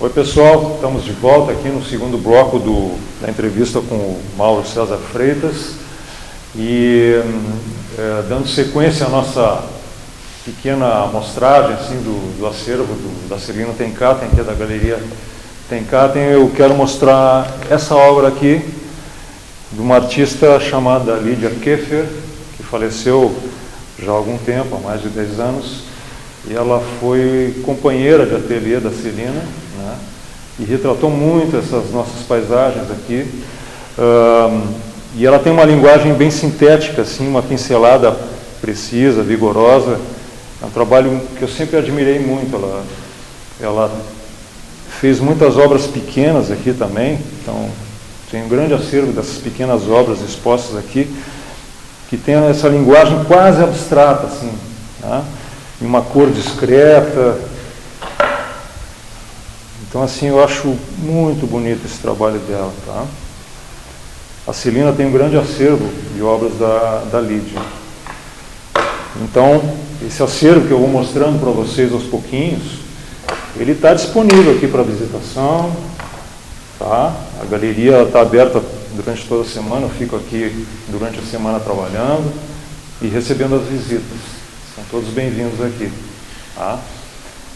Oi pessoal, estamos de volta aqui no segundo bloco da entrevista com o Mauro César Freitas e dando sequência à nossa pequena amostragem assim, do acervo da Celina Tenkaten, que é da Galeria Tenkaten, eu quero mostrar essa obra aqui de uma artista chamada Lydia Keffer, que faleceu já há algum tempo, há mais de 10 anos, e ela foi companheira de ateliê da Celina, né, e retratou muito essas nossas paisagens aqui. E ela tem uma linguagem bem sintética, assim, uma pincelada precisa, vigorosa. É um trabalho que eu sempre admirei muito. Ela fez muitas obras pequenas aqui também, então tem um grande acervo dessas pequenas obras expostas aqui, que tem essa linguagem quase abstrata, assim, né? Em uma cor discreta. Então, assim, eu acho muito bonito esse trabalho dela, tá? A Celina tem um grande acervo de obras da Lydia. Então, esse acervo que eu vou mostrando para vocês aos pouquinhos, ele está disponível aqui para visitação, tá? A galeria está aberta durante toda a semana, eu fico aqui durante a semana trabalhando e recebendo as visitas. São todos bem-vindos aqui, tá?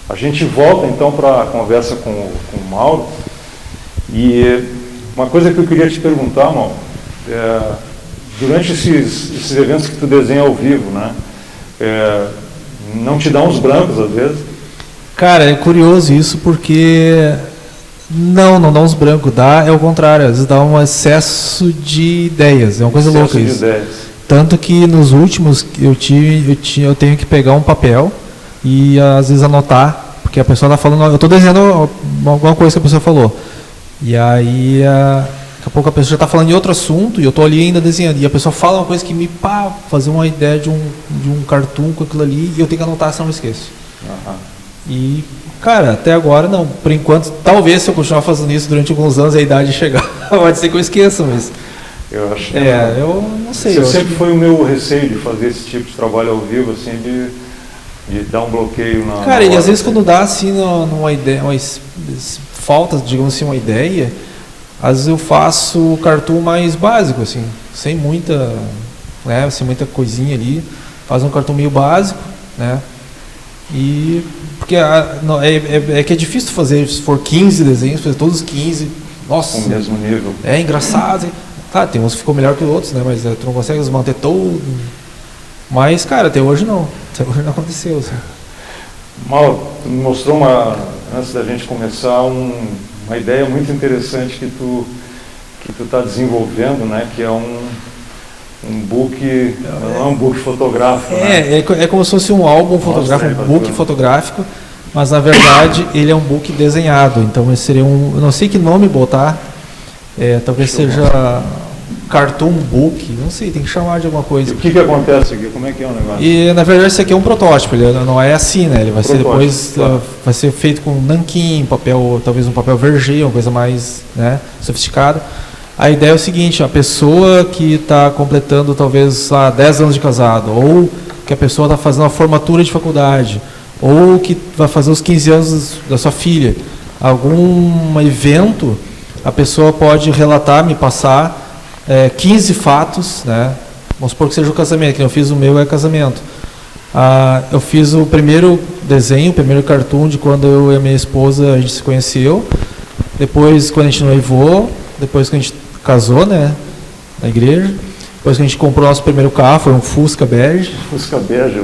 A gente volta então para a conversa com o Mauro. E uma coisa que eu queria te perguntar, Mauro, durante esses eventos que tu desenha ao vivo, né? Não te dá uns brancos às vezes? Cara, é curioso isso, porque não dá uns brancos, é o contrário, às vezes dá um excesso de ideias, é uma coisa louca isso. Tanto que nos últimos eu tenho que pegar um papel e às vezes anotar, porque a pessoa está falando, eu estou desenhando alguma coisa que a pessoa falou, e aí daqui a pouco a pessoa já está falando de outro assunto e eu estou ali ainda desenhando, e a pessoa fala uma coisa que me fazer uma ideia de um cartoon com aquilo ali, e eu tenho que anotar, senão eu esqueço. E, cara, até agora não, por enquanto, talvez se eu continuar fazendo isso durante alguns anos a idade chegar, pode ser que eu esqueça, mas eu acho eu não sei. Sempre foi o meu receio de fazer esse tipo de trabalho ao vivo, assim, de dar um bloqueio na... Cara, e às vezes quando dá, assim, numa ideia, falta, digamos assim, uma ideia, às vezes eu faço o cartoon mais básico, assim, sem muita coisinha ali, faz um cartoon meio básico, né, e... Porque que é difícil fazer, se for 15 desenhos, fazer todos os 15, nossa... Com o mesmo nível. É engraçado, tá, tem uns que ficou melhor que outros, né, mas tu não consegue manter todo... Mas, cara, até hoje não aconteceu, assim. Mauro, tu me mostrou antes da gente começar, uma ideia muito interessante que tu está desenvolvendo, né, que é um book, não é um book fotográfico, né? É como se fosse um álbum fotográfico, um book fotográfico, mas na verdade ele é um book desenhado, então esse seria eu não sei que nome botar, talvez seja cartoon book, não sei, tem que chamar de alguma coisa. E o que acontece aqui? Como é que é o negócio? E na verdade esse aqui é um protótipo, ele não é assim, né? Ele vai ser depois, vai ser feito com nanquim, talvez um papel verger, uma coisa mais, né, sofisticada. A ideia é o seguinte, a pessoa que está completando talvez 10 anos de casado, ou que a pessoa está fazendo uma formatura de faculdade, ou que vai fazer os 15 anos da sua filha, algum evento, a pessoa pode relatar, me passar 15 fatos, né? Vamos supor que seja o casamento, que eu fiz o meu casamento. Eu fiz o primeiro desenho, o primeiro cartoon de quando eu e a minha esposa a gente se conheceu, depois quando a gente noivou, depois que a gente casou, né, na igreja, depois que a gente comprou nosso primeiro carro, foi um Fusca bege. Fusca bege,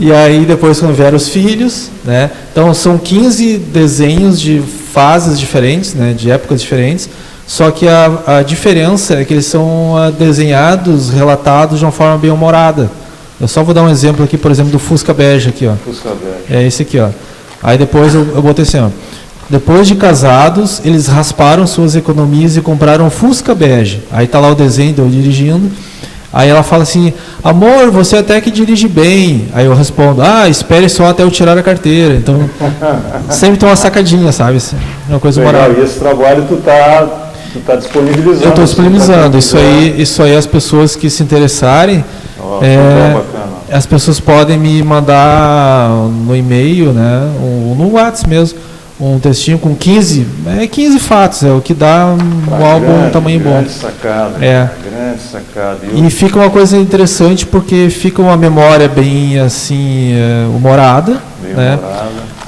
E aí depois quando vieram os filhos, né, então são 15 desenhos de fases diferentes, né, de épocas diferentes, só que a diferença é que eles são desenhados, relatados de uma forma bem humorada. Eu só vou dar um exemplo aqui, por exemplo, do Fusca bege aqui, ó. Fusca bege. É esse aqui, ó. Aí depois eu botei assim, ó. Depois de casados, eles rasparam suas economias e compraram um Fusca bege. Aí está lá o desenho de eu dirigindo. Aí ela fala assim, amor, você até que dirige bem. Aí eu respondo, espere só até eu tirar a carteira. Então, sempre tem uma sacadinha, sabe? Uma coisa moral. E esse trabalho tu tá disponibilizando. Eu estou disponibilizando. Isso aí as pessoas que se interessarem, as pessoas podem me mandar no e-mail, né, ou no WhatsApp mesmo, um textinho com 15 fatos, é o que dá um álbum tamanho bom. Grande sacada, grande sacada. E fica uma coisa interessante porque fica uma memória bem assim, humorada, né?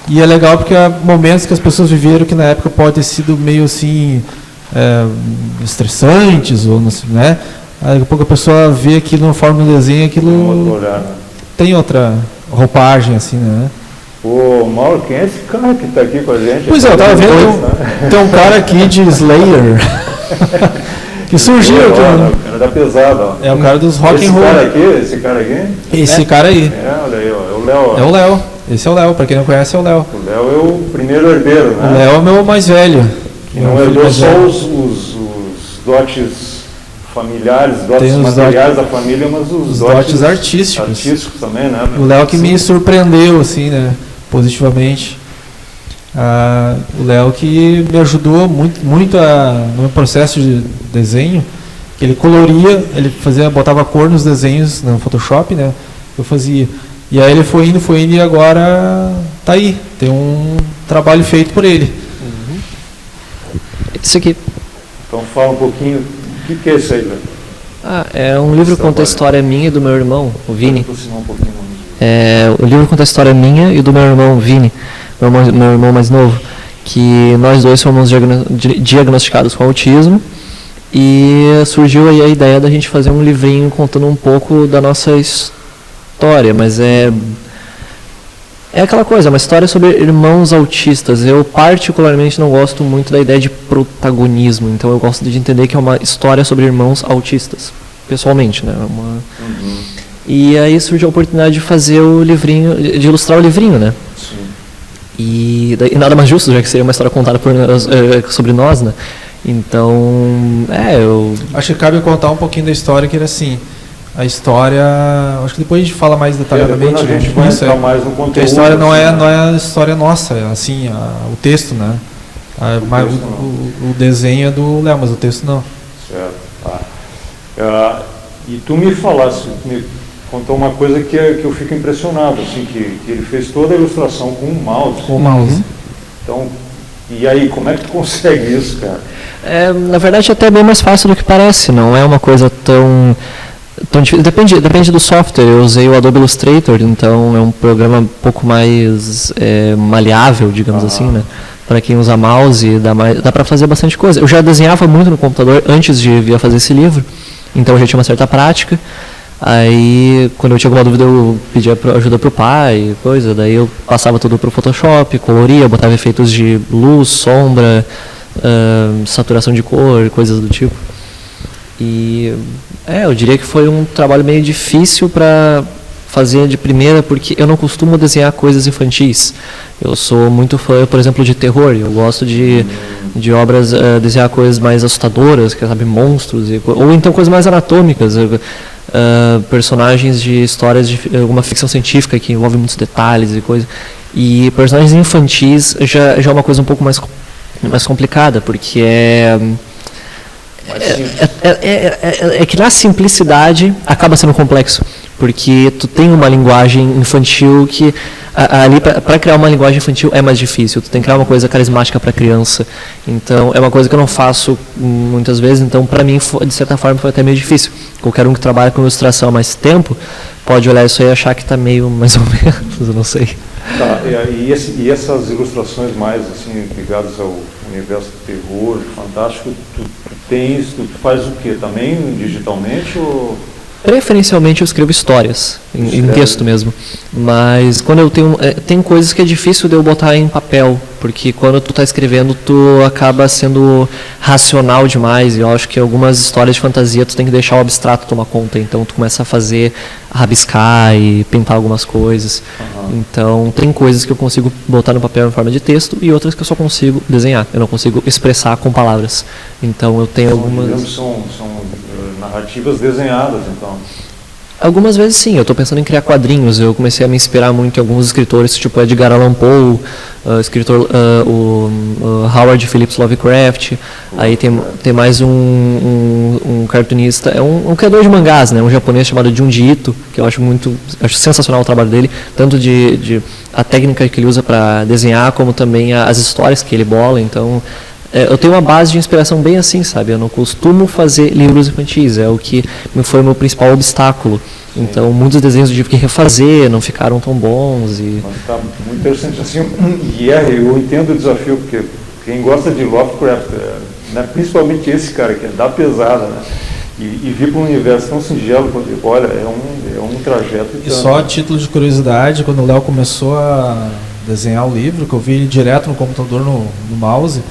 E é legal porque há momentos que as pessoas viveram que na época pode ter sido meio assim, estressantes, ou não sei, né? Aí daqui a pouco a pessoa vê aquilo na forma do desenho, aquilo tem outra roupagem, assim, né? Ô, Mauro, quem é esse cara que está aqui com a gente? Pois é, eu estava vendo, tem um cara aqui de Slayer, que surgiu aqui. O cara da pesada, ó. É o cara dos rock and roll. Esse cara aqui? Esse cara aí. Olha aí, ó, é o Léo. É o Léo, esse é o Léo, para quem não conhece é o Léo. O Léo é o primeiro herdeiro, né? O Léo é o meu mais velho. Que não herdou só os dotes familiares, dotes materiais da família, mas os dotes artísticos também, né? O Léo que me surpreendeu, assim, né, positivamente. O Léo que me ajudou muito no meu processo de desenho, que ele coloria, ele botava cor nos desenhos no Photoshop, né? Eu fazia. E aí ele foi indo e agora tá aí, tem um trabalho feito por ele. Isso aqui. Então fala um pouquinho. O que é isso aí, velho? É um livro que conta a história minha e do meu irmão, o Vini. O livro conta a história minha e do meu irmão, Vini, meu irmão mais novo, que nós dois fomos diagnosticados com autismo, e surgiu aí a ideia da gente fazer um livrinho contando um pouco da nossa história, mas é aquela coisa, uma história sobre irmãos autistas. Eu particularmente não gosto muito da ideia de protagonismo, então eu gosto de entender que é uma história sobre irmãos autistas, pessoalmente, né? E aí surgiu a oportunidade de fazer o livrinho, de ilustrar o livrinho, né? Sim. E nada mais justo, já que seria uma história contada sobre nós, né? Então, eu acho que cabe contar um pouquinho da história, que era assim. A história, acho que depois a gente fala mais detalhadamente. A gente vai entrar mais no conteúdo. Porque a história não é a história nossa, é assim, o texto, né? O desenho é do Léo, mas o texto não. Certo. E tu me contou uma coisa que eu fico impressionado, assim, que ele fez toda a ilustração com o mouse. Com o mouse. Então, e aí, como é que tu consegue isso, cara? Na verdade, é até bem mais fácil do que parece, não é uma coisa tão difícil. Depende do software. Eu usei o Adobe Illustrator, então é um programa um pouco mais maleável, digamos assim, né? Para quem usa mouse, dá para fazer bastante coisa. Eu já desenhava muito no computador antes de vir a fazer esse livro, então eu já tinha uma certa prática. Aí, quando eu tinha alguma dúvida, eu pedia ajuda pro pai, coisa. Daí eu passava tudo pro Photoshop, coloria, botava efeitos de luz, sombra, saturação de cor, coisas do tipo. E eu diria que foi um trabalho meio difícil para fazer de primeira, porque eu não costumo desenhar coisas infantis. Eu sou muito fã, por exemplo, de terror. Eu gosto de obras, desenhar coisas mais assustadoras, que sabe, monstros, ou então coisas mais anatômicas, personagens de histórias de alguma ficção científica que envolve muitos detalhes e coisas. E personagens infantis já é uma coisa um pouco mais complicada, porque é que na simplicidade acaba sendo complexo, porque tu tem uma linguagem infantil que ali para criar uma linguagem infantil é mais difícil. Tu tem que criar uma coisa carismática para criança, então é uma coisa que eu não faço muitas vezes. Então para mim, de certa forma, foi até meio difícil. Qualquer um que trabalha com ilustração há mais tempo pode olhar isso aí e achar que está meio mais ou menos, eu não sei. Tá, e essas ilustrações mais assim ligadas ao universo do terror, fantástico, tu faz o quê? Também digitalmente ou... Preferencialmente eu escrevo histórias, em texto mesmo, mas quando eu tem coisas que é difícil de eu botar em papel, porque quando tu está escrevendo tu acaba sendo racional demais, e eu acho que algumas histórias de fantasia tu tem que deixar o abstrato tomar conta, então tu começa a rabiscar e pintar algumas coisas. Então tem coisas que eu consigo botar no papel em forma de texto e outras que eu só consigo desenhar, eu não consigo expressar com palavras. Então eu tenho algumas... São narrativas desenhadas, então. Algumas vezes sim, eu estou pensando em criar quadrinhos. Eu comecei a me inspirar muito em alguns escritores, tipo Edgar Allan Poe, o Howard Phillips Lovecraft. Aí tem mais um cartunista, é um criador de mangás, né, um japonês chamado Junji Ito, que eu acho sensacional o trabalho dele, tanto de a técnica que ele usa para desenhar, como também as histórias que ele bola. Então, eu tenho uma base de inspiração bem assim, sabe? Eu não costumo fazer livros infantis, é o que foi o meu principal obstáculo. Então, muitos desenhos eu tive que refazer, não ficaram tão bons. Está muito interessante assim, e eu entendo o desafio, porque quem gosta de Lovecraft, né, principalmente esse cara, que é da pesada, né? E vir para um universo tão singelo, olha, é um trajeto. E só a título de curiosidade, quando o Léo começou a desenhar o livro, que eu vi ele direto no computador, no mouse,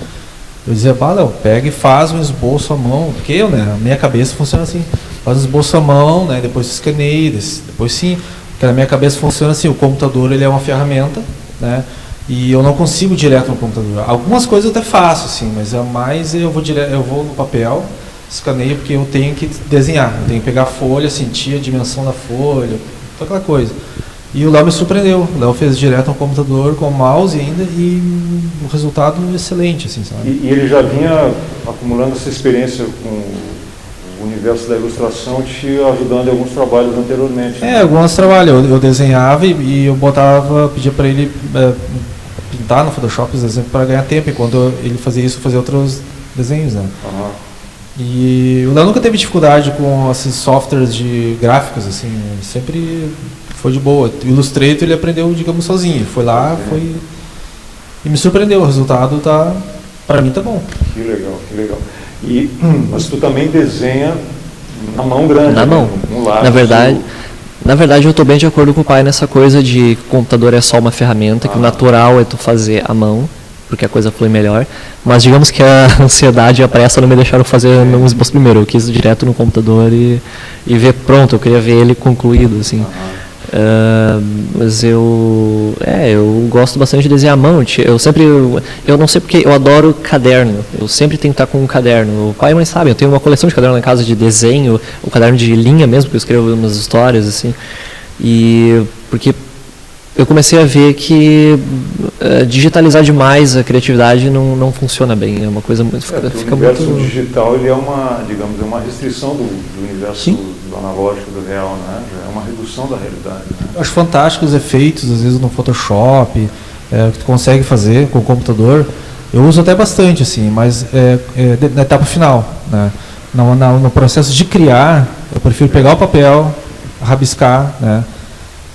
eu dizia, Léo, pega e faz um esboço à mão, porque a minha cabeça funciona assim, faz um esboço à mão, né, depois escaneia, depois sim, porque na minha cabeça funciona assim, o computador ele é uma ferramenta, né, e eu não consigo direto no computador. Algumas coisas eu até faço, assim, mas a mais eu vou no papel, escaneio, porque eu tenho que desenhar, eu tenho que pegar a folha, sentir a dimensão da folha, toda aquela coisa. E o Léo me surpreendeu. O Léo fez direto no computador com o mouse ainda, e o resultado excelente, assim, sabe? E ele já vinha acumulando essa experiência com o universo da ilustração, te ajudando em alguns trabalhos anteriormente. Né? Alguns trabalhos. Eu desenhava e eu pedia para ele pintar no Photoshop os desenhos para ganhar tempo. E quando ele fazia isso, eu fazia outros desenhos, né? Uhum. E o Léo nunca teve dificuldade com esses softwares de gráficos, assim, sempre foi de boa. O Illustrator ele aprendeu, digamos, sozinho. Foi lá, e me surpreendeu. O resultado para mim tá bom. Que legal, que legal. Mas tu também desenha na mão grande. Na mão. No lápis, na verdade, eu estou bem de acordo com o pai nessa coisa de que o computador é só uma ferramenta, que o natural é tu fazer à mão, porque a coisa flui melhor. Mas digamos que a ansiedade e a pressa não me deixaram fazer no esboço primeiro. Eu quis ir direto no computador e ver pronto. Eu queria ver ele concluído, assim. Mas eu gosto bastante de desenhar à mão. Eu não sei porque eu adoro caderno. Eu sempre tenho que estar com um caderno. O pai e a mãe sabem, eu tenho uma coleção de cadernos na casa de desenho, o caderno de linha mesmo, porque eu escrevo umas histórias assim. E porque eu comecei a ver que digitalizar demais a criatividade não funciona bem. É uma coisa muito. O universo digital ele é uma restrição do universo do analógico, do real, né? É uma redução da realidade. Né? Eu acho fantástico os efeitos, às vezes no Photoshop, que tu consegue fazer com o computador. Eu uso até bastante, assim, mas na etapa final, né? No processo de criar, eu prefiro pegar o papel, rabiscar, né?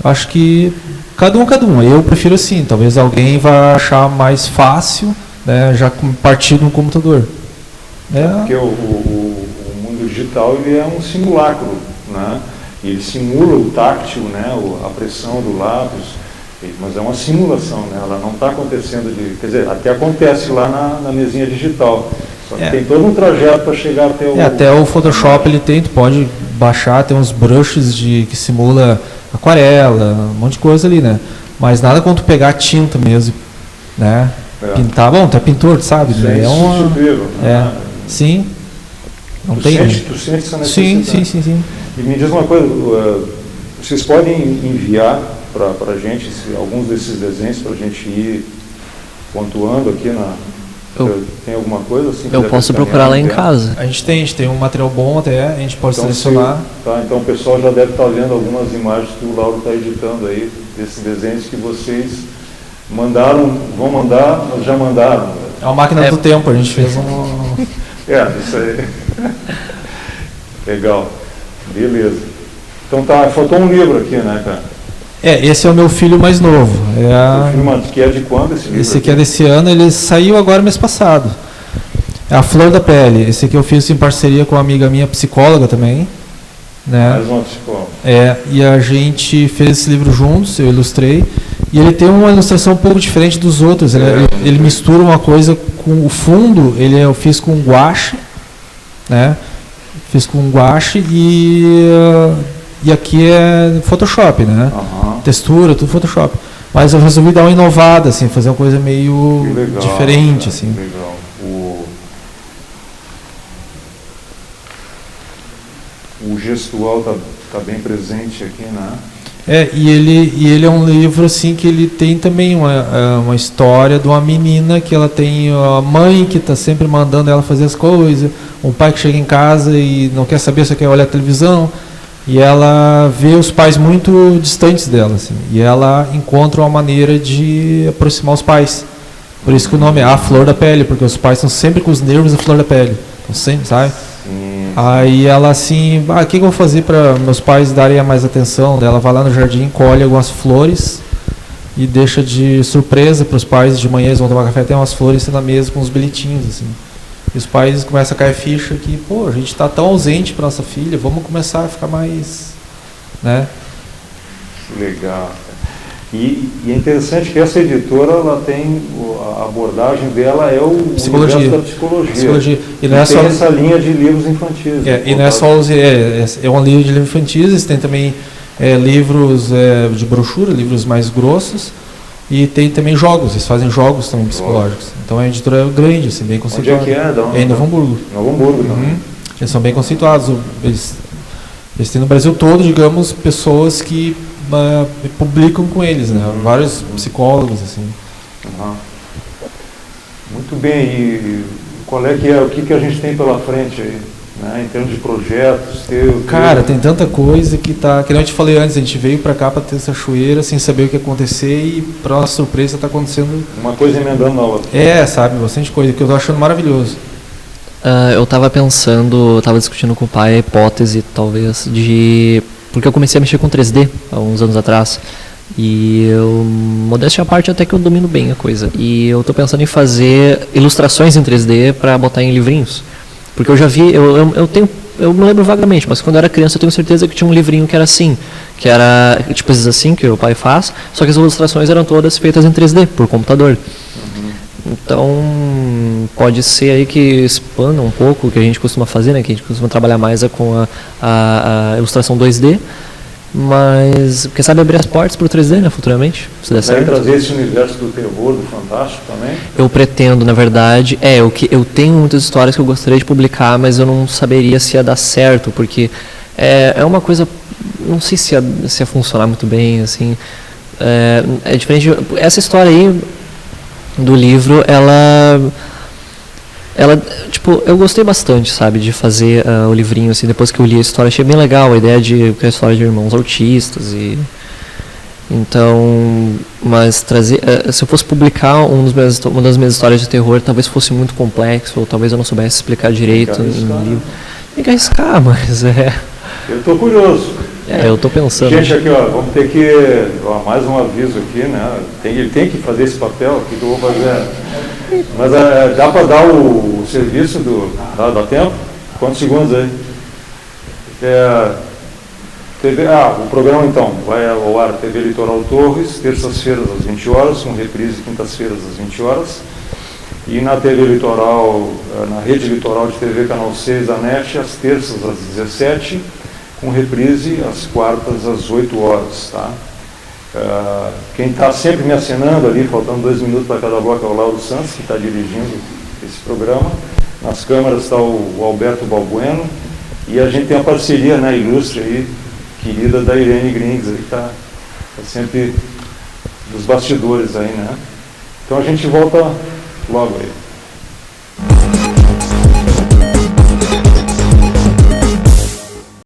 Eu acho que cada um. Eu prefiro assim. Talvez alguém vá achar mais fácil, né, já partir no computador. Porque o mundo digital ele é um simulacro, né? E ele simula o táctil, né? A pressão do lápis, mas é uma simulação, né? Ela não está acontecendo quer dizer, até acontece lá na mesinha digital. Só que tem todo um trajeto para chegar até o. Até o Photoshop tu pode baixar, tem uns brushes que simula aquarela, um monte de coisa ali, né? Mas nada quanto pegar a tinta mesmo, né? Pintar, bom, tu é pintor, tu sabe? Sim. Não tu tem. Tu sente essa necessidade. Sim. E me diz uma coisa, vocês podem enviar para a gente alguns desses desenhos para a gente ir pontuando aqui tem alguma coisa assim? Eu posso procurar lá em casa. A gente tem um material bom até, a gente pode selecionar. Então o pessoal já deve estar vendo algumas imagens que o Lauro está editando aí, desses desenhos que vocês vão mandar, mas já mandaram. É uma máquina do tempo, a gente fez isso aí. Legal. Beleza. Então faltou um livro aqui, né, cara? Esse é o meu filho mais novo. O filme que é de quando esse livro? Esse aqui é desse ano, ele saiu agora mês passado. É A Flor da Pele. Esse aqui eu fiz em parceria com uma amiga minha, psicóloga também. Né? Mais uma psicóloga. E a gente fez esse livro juntos, eu ilustrei. E ele tem uma ilustração um pouco diferente dos outros. Ele mistura uma coisa com o fundo, eu fiz com guache, né? Fiz com guache e aqui é Photoshop, né? Textura, tudo Photoshop. Mas eu resolvi dar uma inovada, assim, fazer uma coisa meio diferente, assim. Legal. O gestual tá bem presente aqui, né? E ele é um livro assim que ele tem também uma história de uma menina que ela tem a mãe que está sempre mandando ela fazer as coisas, um pai que chega em casa e não quer saber, só quer olhar a televisão, e ela vê os pais muito distantes dela, assim, e ela encontra uma maneira de aproximar os pais. Por isso que o nome é A Flor da Pele, porque os pais estão sempre com os nervos à flor da pele, então sempre, sabe? Aí ela assim, o que eu vou fazer para meus pais darem mais atenção? Ela vai lá no jardim, colhe algumas flores e deixa de surpresa para os pais. De manhã eles vão tomar café, tem umas flores na mesa com uns bilhetinhos assim. E os pais começam a cair ficha que, a gente está tão ausente para nossa filha, vamos começar a ficar mais, né? Legal. E é interessante que essa editora, ela tem, a abordagem dela é o universo da psicologia. E não é só essa linha de livros infantis. E não é só é uma linha de livros infantis, tem também livros de brochura, livros mais grossos, e tem também jogos, eles fazem jogos também psicológicos. Então é uma editora grande, assim, bem conceituada. Onde é que é? É em Novo Hamburgo. Novo Hamburgo, também. Eles são bem conceituados. Eles têm no Brasil todo, digamos, pessoas que publicam com eles, né? Vários psicólogos, assim. Muito bem. E qual é o que a gente tem pela frente aí, né? Em termos de projetos, Cara, tem tanta coisa que nem eu te falei antes, a gente veio pra cá pra ter essa choeira sem saber o que ia acontecer e pra nossa surpresa tá acontecendo uma coisa emendando na outra. Sabe, bastante coisa que eu tô achando maravilhoso. Eu tava discutindo com o pai a hipótese, talvez, porque eu comecei a mexer com 3D há uns anos atrás. E modéstia à parte, até que eu domino bem a coisa. E eu tô pensando em fazer ilustrações em 3D para botar em livrinhos. Porque eu já vi, eu me lembro vagamente, mas quando eu era criança eu tenho certeza que tinha um livrinho que era assim, que era tipo esses assim que o pai faz, só que as ilustrações eram todas feitas em 3D, por computador. Então, pode ser aí que expanda um pouco o que a gente costuma fazer, né? Que a gente costuma trabalhar mais com a ilustração 2D, mas, quem sabe abrir as portas para o 3D, né, futuramente, se der certo. Vai trazer esse universo do terror, do fantástico também? Eu pretendo, na verdade, eu tenho muitas histórias que eu gostaria de publicar, mas eu não saberia se ia dar certo, porque é uma coisa, não sei se ia funcionar muito bem, assim, é diferente, essa história aí do livro, ela, tipo, eu gostei bastante, sabe, de fazer o livrinho, assim, depois que eu li a história, achei bem legal a ideia de a história de irmãos autistas então, mas se eu fosse publicar uma das minhas histórias de terror, talvez fosse muito complexo, ou talvez eu não soubesse explicar direito no livro. Tem que arriscar, mas Eu estou curioso. Eu estou pensando. Gente, aqui, vamos ter que, mais um aviso aqui, né? Ele tem que fazer esse papel aqui que eu vou fazer. Mas dá para dar o serviço dá tempo? Quantos segundos aí? O programa então vai ao ar TV Litoral Torres, terças-feiras às 20 horas, com reprise quintas-feiras às 20 horas. E na TV Litoral, na Rede Litoral de TV, Canal 6 da NET, às terças às 17, com reprise às quartas às 8 horas. Tá? Quem está sempre me acenando ali, faltando 2 minutos para cada bloco, é o Lauro Santos, que está dirigindo esse programa. Nas câmeras está o Alberto Balbueno. E a gente tem a parceria, né, ilustre aí, querida, da Irene Grings, que está sempre dos bastidores aí, né? Então a gente volta logo aí.